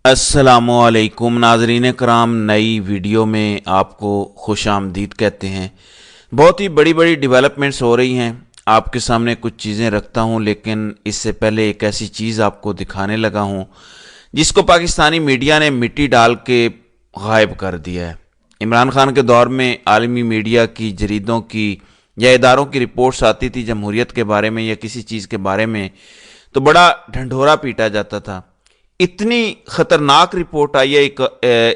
السلام علیکم ناظرین کرام، نئی ویڈیو میں آپ کو خوش آمدید کہتے ہیں۔ بہت ہی بڑی بڑی ڈیولپمنٹس ہو رہی ہیں، آپ کے سامنے کچھ چیزیں رکھتا ہوں، لیکن اس سے پہلے ایک ایسی چیز آپ کو دکھانے لگا ہوں جس کو پاکستانی میڈیا نے مٹی ڈال کے غائب کر دیا ہے۔ عمران خان کے دور میں عالمی میڈیا کی، جریدوں کی یا اداروں کی رپورٹس آتی تھی جمہوریت کے بارے میں یا کسی چیز کے بارے میں تو بڑا ڈھنڈورا پیٹا جاتا تھا۔ اتنی خطرناک رپورٹ آئی ہے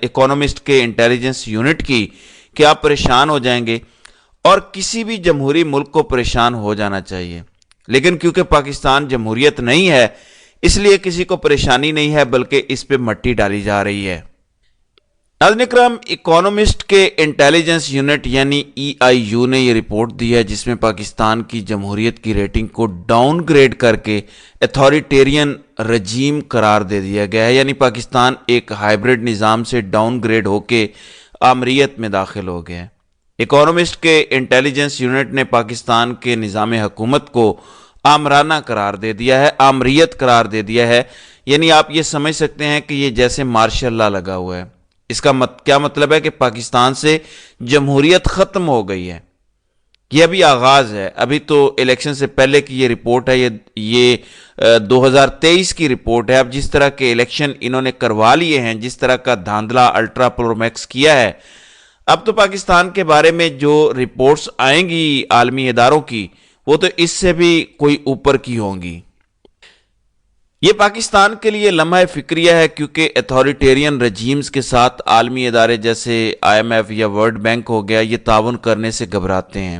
اکانومسٹ کے انٹیلیجنس یونٹ کی کہ آپ پریشان ہو جائیں گے، اور کسی بھی جمہوری ملک کو پریشان ہو جانا چاہیے، لیکن کیونکہ پاکستان جمہوریت نہیں ہے اس لیے کسی کو پریشانی نہیں ہے، بلکہ اس پہ مٹی ڈالی جا رہی ہے۔ ناظرین اکرام، اکانومسٹ کے انٹیلیجنس یونٹ یعنی EIU نے یہ رپورٹ دی ہے جس میں پاکستان کی جمہوریت کی ریٹنگ کو ڈاؤن گریڈ کر کے اتھارٹیرین رجیم قرار دے دیا گیا ہے، یعنی پاکستان ایک ہائیبرڈ نظام سے ڈاؤن گریڈ ہو کے آمریت میں داخل ہو گیا ہے۔ اکانومسٹ کے انٹیلیجنس یونٹ نے پاکستان کے نظام حکومت کو آمرانہ قرار دے دیا ہے، آمریت قرار دے دیا ہے، یعنی آپ یہ سمجھ سکتے ہیں کہ یہ جیسے مارشل لا لگا ہوا ہے۔ اس کا کیا مطلب ہے کہ پاکستان سے جمہوریت ختم ہو گئی ہے۔ یہ ابھی آغاز ہے، ابھی تو الیکشن سے پہلے کی یہ رپورٹ ہے، یہ 2023 کی رپورٹ ہے۔ اب جس طرح کے الیکشن انہوں نے کروا لیے ہیں، جس طرح کا دھاندلا الٹرا پرو میکس کیا ہے، اب تو پاکستان کے بارے میں جو رپورٹس آئیں گی عالمی اداروں کی وہ تو اس سے بھی کوئی اوپر کی ہوں گی۔ یہ پاکستان کے لیے لمحہ فکریہ ہے، کیونکہ اتھارٹیرین رجیمز کے ساتھ عالمی ادارے جیسے IMF یا ورلڈ بینک ہو گیا، یہ تعاون کرنے سے گھبراتے ہیں۔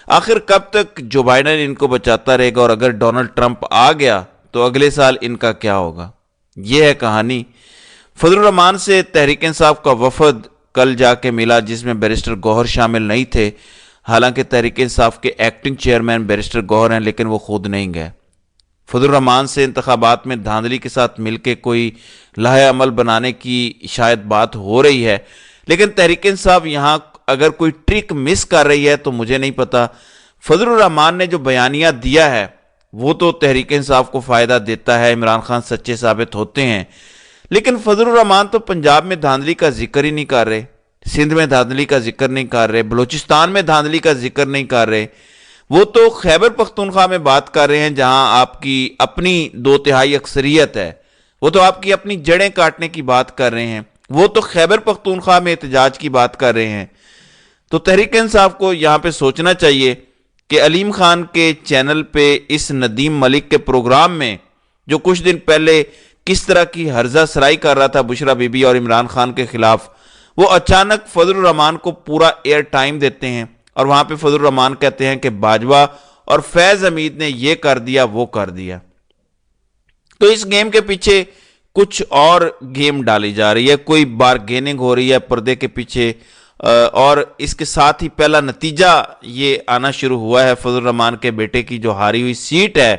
آخر کب تک جو بائیڈن ان کو بچاتا رہے گا، اور اگر ڈونلڈ ٹرمپ آ گیا تو اگلے سال ان کا کیا ہوگا؟ یہ ہے کہانی۔ فضل الرحمان سے تحریک انصاف کا وفد کل جا کے ملا، جس میں بیرسٹر گوہر شامل نہیں تھے، حالانکہ تحریک انصاف کے ایکٹنگ چیئرمین بیرسٹر گوہر ہیں، لیکن وہ خود نہیں گئے۔ فضل الرحمان سے انتخابات میں دھاندلی کے ساتھ مل کے کوئی لاہے عمل بنانے کی شاید بات ہو رہی ہے، لیکن تحریک انصاف یہاں اگر کوئی ٹرک مس کر رہی ہے تو مجھے نہیں پتا۔ فضل الرحمان نے جو بیانیہ دیا ہے وہ تو تحریک انصاف کو فائدہ دیتا ہے، عمران خان سچے ثابت ہوتے ہیں، لیکن فضل الرحمان تو پنجاب میں دھاندلی کا ذکر ہی نہیں کر رہے، سندھ میں دھاندلی کا ذکر نہیں کر رہے، بلوچستان میں دھاندلی کا ذکر نہیں کر رہے، وہ تو خیبر پختونخوا میں بات کر رہے ہیں جہاں آپ کی اپنی 2/3 اکثریت ہے، وہ تو آپ کی اپنی جڑیں کاٹنے کی بات کر رہے ہیں، وہ تو خیبر پختونخوا میں احتجاج کی بات کر رہے ہیں۔ تو تحریک انصاف کو یہاں پہ سوچنا چاہیے کہ علیم خان کے چینل پہ اس ندیم ملک کے پروگرام میں جو کچھ دن پہلے کس طرح کی ہرزہ سرائی کر رہا تھا بشرا بی بی اور عمران خان کے خلاف، وہ اچانک فضل الرحمان کو پورا ایئر ٹائم دیتے ہیں، اور وہاں پہ فضل الرحمان کہتے ہیں کہ باجوہ اور فیض حمید نے یہ کر دیا وہ کر دیا۔ تو اس گیم کے پیچھے کچھ اور گیم ڈالی جا رہی ہے، کوئی بارگیننگ ہو رہی ہے پردے کے پیچھے، اور اس کے ساتھ ہی پہلا نتیجہ یہ آنا شروع ہوا ہے۔ فضل الرحمان کے بیٹے کی جو ہاری ہوئی سیٹ ہے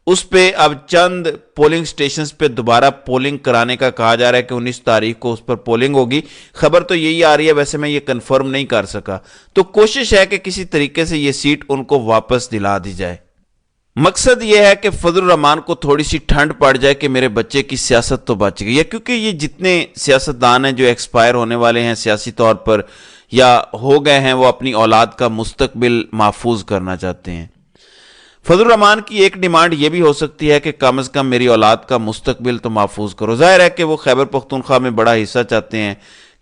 اس پہ اب چند پولنگ سٹیشنز پہ دوبارہ پولنگ کرانے کا کہا جا رہا ہے کہ 19 تاریخ کو اس پر پولنگ ہوگی۔ خبر تو یہی آ رہی ہے، ویسے میں یہ کنفرم نہیں کر سکا، تو کوشش ہے کہ کسی طریقے سے یہ سیٹ ان کو واپس دلا دی جائے۔ مقصد یہ ہے کہ فضل الرحمان کو تھوڑی سی ٹھنڈ پڑ جائے کہ میرے بچے کی سیاست تو بچ گئی ہے، کیونکہ یہ جتنے سیاستدان ہیں جو ایکسپائر ہونے والے ہیں سیاسی طور پر یا ہو گئے ہیں، وہ اپنی اولاد کا مستقبل محفوظ کرنا چاہتے ہیں۔ فضل الرحمان کی ایک ڈیمانڈ یہ بھی ہو سکتی ہے کہ کم از کم میری اولاد کا مستقبل تو محفوظ کرو۔ ظاہر ہے کہ وہ خیبر پختونخوا میں بڑا حصہ چاہتے ہیں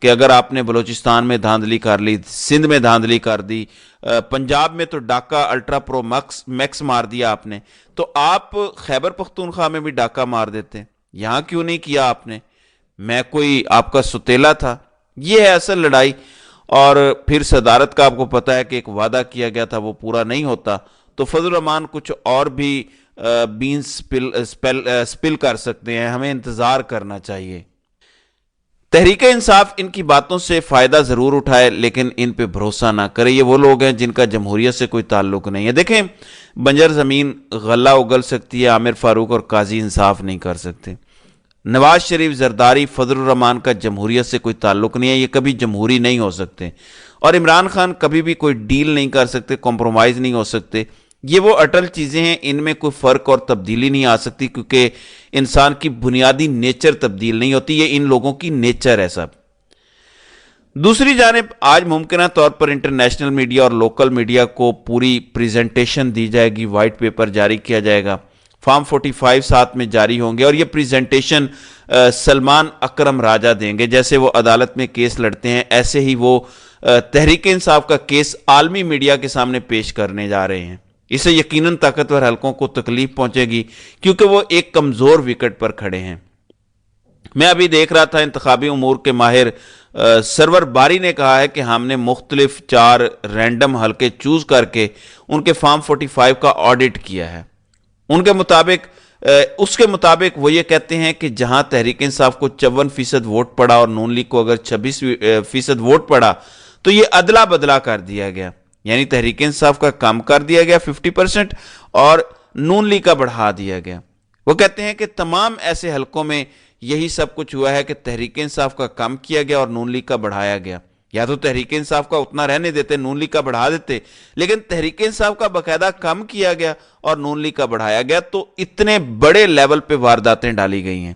کہ اگر آپ نے بلوچستان میں دھاندلی کر لی، سندھ میں دھاندلی کر دی، پنجاب میں تو ڈاکہ الٹرا پرو میکس مار دیا آپ نے، تو آپ خیبر پختونخوا میں بھی ڈاکہ مار دیتے، یہاں کیوں نہیں کیا آپ نے؟ میں کوئی آپ کا ستیلا تھا؟ یہ ہے اصل لڑائی۔ اور پھر صدارت کا آپ کو پتا ہے کہ ایک وعدہ کیا گیا تھا وہ پورا نہیں ہوتا، تو فضل الرحمان کچھ اور بھی بینز سپل کر سکتے ہیں، ہمیں انتظار کرنا چاہیے۔ تحریک انصاف ان کی باتوں سے فائدہ ضرور اٹھائے، لیکن ان پہ بھروسہ نہ کرے۔ یہ وہ لوگ ہیں جن کا جمہوریت سے کوئی تعلق نہیں ہے۔ دیکھیں، بنجر زمین غلہ اگل سکتی ہے، عامر فاروق اور قاضی انصاف نہیں کر سکتے۔ نواز شریف، زرداری، فضل الرحمان کا جمہوریت سے کوئی تعلق نہیں ہے، یہ کبھی جمہوری نہیں ہو سکتے، اور عمران خان کبھی بھی کوئی ڈیل نہیں کر سکتے، کمپرومائز نہیں ہو سکتے۔ یہ وہ اٹل چیزیں ہیں، ان میں کوئی فرق اور تبدیلی نہیں آ سکتی، کیونکہ انسان کی بنیادی نیچر تبدیل نہیں ہوتی، یہ ان لوگوں کی نیچر ہے سب۔ دوسری جانب آج ممکنہ طور پر انٹرنیشنل میڈیا اور لوکل میڈیا کو پوری پریزنٹیشن دی جائے گی، وائٹ پیپر جاری کیا جائے گا، فارم 45 ساتھ میں جاری ہوں گے، اور یہ پریزنٹیشن سلمان اکرم راجہ دیں گے۔ جیسے وہ عدالت میں کیس لڑتے ہیں، ایسے ہی وہ تحریک انصاف کا کیس عالمی میڈیا کے سامنے پیش کرنے جا رہے ہیں۔ اسے یقیناً طاقتور حلقوں کو تکلیف پہنچے گی، کیونکہ وہ ایک کمزور وکٹ پر کھڑے ہیں۔ میں ابھی دیکھ رہا تھا، انتخابی امور کے ماہر سرور باری نے کہا ہے کہ ہم نے مختلف 4 رینڈم حلقے چوز کر کے ان کے فارم 45 کا آڈٹ کیا ہے۔ ان کے مطابق اس کے مطابق وہ یہ کہتے ہیں کہ جہاں تحریک انصاف کو 54% ووٹ پڑا اور نون لیگ کو اگر 26% ووٹ پڑا تو یہ ادلا بدلا کر دیا گیا، یعنی تحریک انصاف کا کم کر دیا گیا 50% اور نون لیگ کا بڑھا دیا گیا۔ وہ کہتے ہیں کہ تمام ایسے حلقوں میں یہی سب کچھ ہوا ہے کہ تحریک انصاف کا کم کیا گیا اور نون لیگ کا بڑھایا گیا۔ یا تو تحریک انصاف کا اتنا رہنے دیتے، نون لیگ کا بڑھا دیتے، لیکن تحریک انصاف کا باقاعدہ کم کیا گیا اور نون لیگ کا بڑھایا گیا، تو اتنے بڑے لیول پہ وارداتیں ڈالی گئی ہیں۔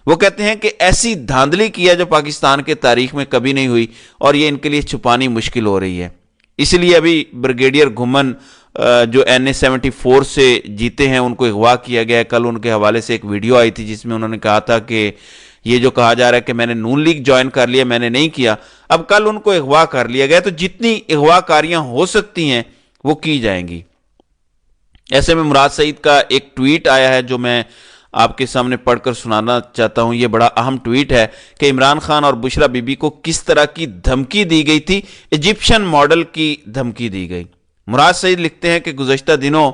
وہ کہتے ہیں کہ ایسی دھاندلی کی ہے جو پاکستان کے تاریخ میں کبھی نہیں ہوئی، اور یہ ان کے لیے چھپانی مشکل ہو رہی ہے۔ اس لیے ابھی بریگیڈیئر گھمن جو NA-74 سے جیتے ہیں، ان کو اغوا کیا گیا ہے۔ کل ان کے حوالے سے ایک ویڈیو آئی تھی جس میں انہوں نے کہا تھا کہ یہ جو کہا جا رہا ہے کہ میں نے نون لیگ جوائن کر لیا، میں نے نہیں کیا، اب کل ان کو اغوا کر لیا گیا، تو جتنی اغوا کاریاں ہو سکتی ہیں وہ کی جائیں گی۔ ایسے میں مراد سعید کا ایک ٹویٹ آیا ہے جو میں آپ کے سامنے پڑھ کر سنانا چاہتا ہوں۔ یہ بڑا اہم ٹویٹ ہے کہ عمران خان اور بشرا بی بی کو کس طرح کی دھمکی دی گئی تھی، ایجپشن ماڈل کی دھمکی دی گئی۔ مراد سعید لکھتے ہیں کہ گزشتہ دنوں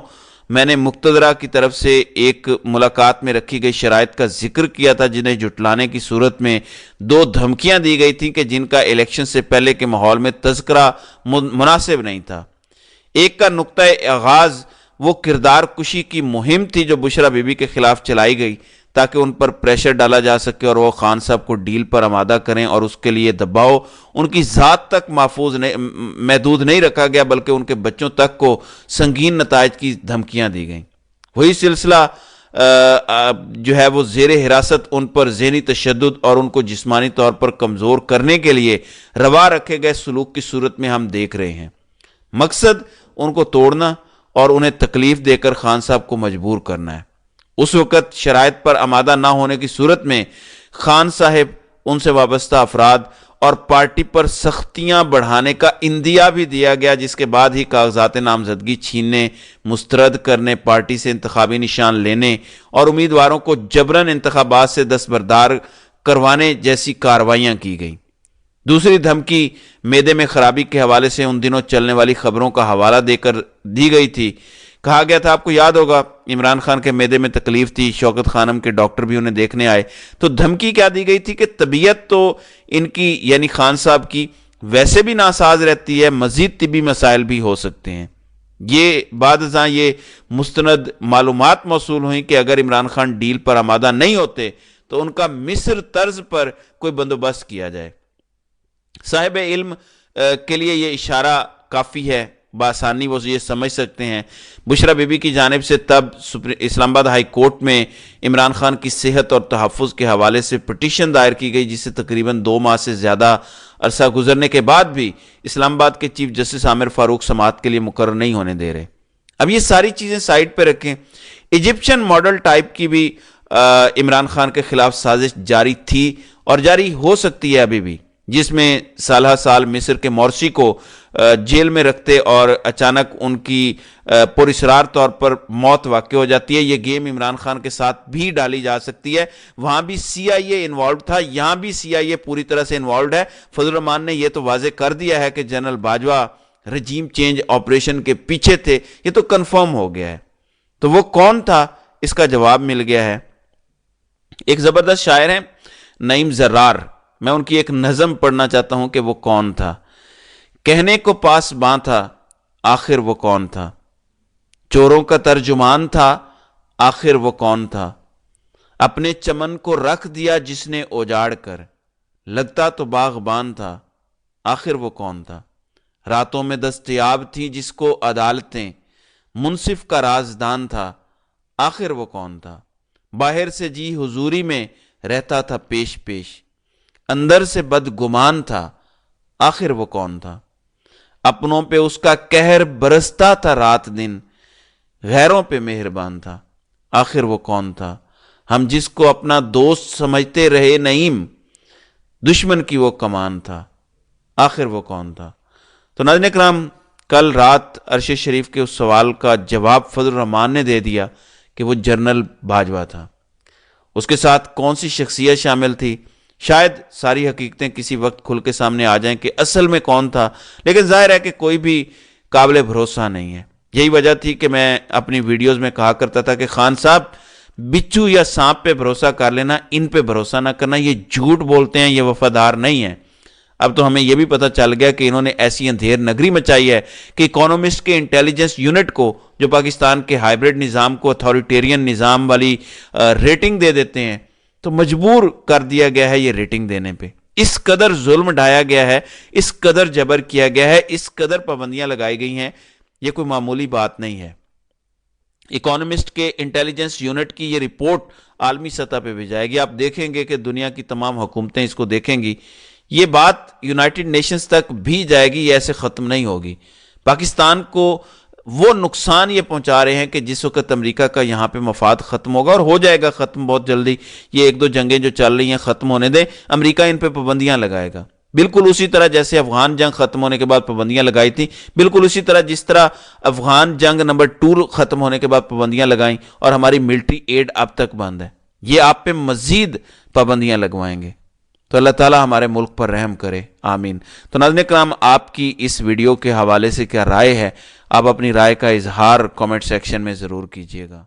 میں نے مقتدرہ کی طرف سے ایک ملاقات میں رکھی گئی شرائط کا ذکر کیا تھا، جنہیں جھٹلانے کی صورت میں 2 دھمکیاں دی گئی تھیں کہ جن کا الیکشن سے پہلے کے ماحول میں تذکرہ مناسب نہیں تھا۔ ایک کا نقطۂ آغاز وہ کردار کشی کی مہم تھی جو بشرا بی بی کے خلاف چلائی گئی تاکہ ان پر پریشر ڈالا جا سکے اور وہ خان صاحب کو ڈیل پر آمادہ کریں، اور اس کے لیے دباؤ ان کی ذات تک محدود نہیں رکھا گیا بلکہ ان کے بچوں تک کو سنگین نتائج کی دھمکیاں دی گئیں۔ وہی سلسلہ جو ہے وہ زیر حراست ان پر ذہنی تشدد اور ان کو جسمانی طور پر کمزور کرنے کے لیے روا رکھے گئے سلوک کی صورت میں ہم دیکھ رہے ہیں۔ مقصد ان کو توڑنا اور انہیں تکلیف دے کر خان صاحب کو مجبور کرنا ہے۔ اس وقت شرائط پر آمادہ نہ ہونے کی صورت میں خان صاحب، ان سے وابستہ افراد اور پارٹی پر سختیاں بڑھانے کا اندیا بھی دیا گیا، جس کے بعد ہی کاغذات نامزدگی چھیننے، مسترد کرنے، پارٹی سے انتخابی نشان لینے اور امیدواروں کو جبراً انتخابات سے دستبردار کروانے جیسی کارروائیاں کی گئیں۔ دوسری دھمکی معدے میں خرابی کے حوالے سے ان دنوں چلنے والی خبروں کا حوالہ دے کر دی گئی تھی۔ کہا گیا تھا، آپ کو یاد ہوگا، عمران خان کے معدے میں تکلیف تھی، شوکت خانم کے ڈاکٹر بھی انہیں دیکھنے آئے، تو دھمکی کیا دی گئی تھی کہ طبیعت تو ان کی یعنی خان صاحب کی ویسے بھی ناساز رہتی ہے، مزید طبی مسائل بھی ہو سکتے ہیں۔ یہ بعد ازاں یہ مستند معلومات موصول ہوئیں کہ اگر عمران خان ڈیل پر آمادہ نہیں ہوتے تو ان کا مصر طرز پر کوئی بندوبست کیا جائے۔ صاحب علم کے لیے یہ اشارہ کافی ہے، بآسانی وہ یہ سمجھ سکتے ہیں۔ بشرا بی بی کی جانب سے تب اسلام آباد ہائی کورٹ میں عمران خان کی صحت اور تحفظ کے حوالے سے پٹیشن دائر کی گئی، جسے تقریباً 2 ماہ سے زیادہ عرصہ گزرنے کے بعد بھی اسلام آباد کے چیف جسٹس عامر فاروق سماعت کے لیے مقرر نہیں ہونے دے رہے۔ اب یہ ساری چیزیں سائڈ پہ رکھیں، ایجپشن ماڈل ٹائپ کی بھی عمران خان کے خلاف سازش جاری تھی اور جاری ہو سکتی ہے ابھی بھی، جس میں سالہ سال مصر کے مورسی کو جیل میں رکھتے اور اچانک ان کی پراسرار طور پر موت واقع ہو جاتی ہے۔ یہ گیم عمران خان کے ساتھ بھی ڈالی جا سکتی ہے۔ وہاں بھی CIA انوالوڈ تھا، یہاں بھی CIA پوری طرح سے انوالوڈ ہے۔ فضل الرحمان نے یہ تو واضح کر دیا ہے کہ general Bajwa regime change operation کے پیچھے تھے، یہ تو کنفرم ہو گیا ہے۔ تو وہ کون تھا، اس کا جواب مل گیا ہے۔ ایک زبردست شاعر ہیں نعیم زرار، میں ان کی ایک نظم پڑھنا چاہتا ہوں کہ وہ کون تھا۔ کہنے کو پاسباں تھا، آخر وہ کون تھا؟ چوروں کا ترجمان تھا، آخر وہ کون تھا؟ اپنے چمن کو رکھ دیا جس نے اجاڑ کر، لگتا تو باغبان تھا، آخر وہ کون تھا؟ راتوں میں دستیاب تھی جس کو عدالتیں، منصف کا رازدان تھا، آخر وہ کون تھا؟ باہر سے جی حضوری میں رہتا تھا پیش پیش، اندر سے بدگمان تھا، آخر وہ کون تھا؟ اپنوں پہ اس کا قہر برستا تھا رات دن، غیروں پہ مہربان تھا، آخر وہ کون تھا؟ ہم جس کو اپنا دوست سمجھتے رہے نعیم، دشمن کی وہ کمان تھا، آخر وہ کون تھا؟ تو ناظرین اکرام، کل رات عرش شریف کے اس سوال کا جواب فضل الرحمان نے دے دیا کہ وہ جنرل باجوہ تھا۔ اس کے ساتھ کون سی شخصیت شامل تھی؟ شاید ساری حقیقتیں کسی وقت کھل کے سامنے آ جائیں کہ اصل میں کون تھا، لیکن ظاہر ہے کہ کوئی بھی قابل بھروسہ نہیں ہے۔ یہی وجہ تھی کہ میں اپنی ویڈیوز میں کہا کرتا تھا کہ خان صاحب، بچھو یا سانپ پہ بھروسہ کر لینا، ان پہ بھروسہ نہ کرنا، یہ جھوٹ بولتے ہیں، یہ وفادار نہیں ہیں۔ اب تو ہمیں یہ بھی پتہ چل گیا کہ انہوں نے ایسی اندھیر نگری مچائی ہے کہ اکانومسٹ کے انٹیلیجنس یونٹ کو، جو پاکستان کے ہائیبرڈ نظام کو اتھارٹیرین نظام والی ریٹنگ دے دیتے ہیں، تو مجبور کر دیا گیا ہے یہ ریٹنگ دینے پہ۔ اس قدر ظلم ڈھایا گیا ہے، اس قدر جبر کیا گیا ہے، اس قدر پابندیاں لگائی گئی ہیں، یہ کوئی معمولی بات نہیں ہے۔ اکانومسٹ کے انٹیلیجنس یونٹ کی یہ رپورٹ عالمی سطح پہ بھی جائے گی، آپ دیکھیں گے کہ دنیا کی تمام حکومتیں اس کو دیکھیں گی، یہ بات یونائٹڈ نیشنز تک بھی جائے گی، یہ ایسے ختم نہیں ہوگی۔ پاکستان کو وہ نقصان یہ پہنچا رہے ہیں کہ جس وقت امریکہ کا یہاں پہ مفاد ختم ہوگا، اور ہو جائے گا ختم بہت جلدی، یہ ایک دو جنگیں جو چل رہی ہیں ختم ہونے دیں، امریکہ ان پہ پابندیاں لگائے گا، بالکل اسی طرح جیسے افغان جنگ ختم ہونے کے بعد پابندیاں لگائی تھی، بالکل اسی طرح جس طرح افغان جنگ نمبر 2 ختم ہونے کے بعد پابندیاں لگائیں اور ہماری ملٹری ایڈ اب تک بند ہے، یہ آپ پہ مزید پابندیاں لگوائیں گے۔ تو اللہ تعالیٰ ہمارے ملک پر رحم کرے، آمین۔ تو ناظرین کرام، آپ کی اس ویڈیو کے حوالے سے کیا رائے ہے؟ آپ اپنی رائے کا اظہار کامنٹ سیکشن میں ضرور کیجیے گا۔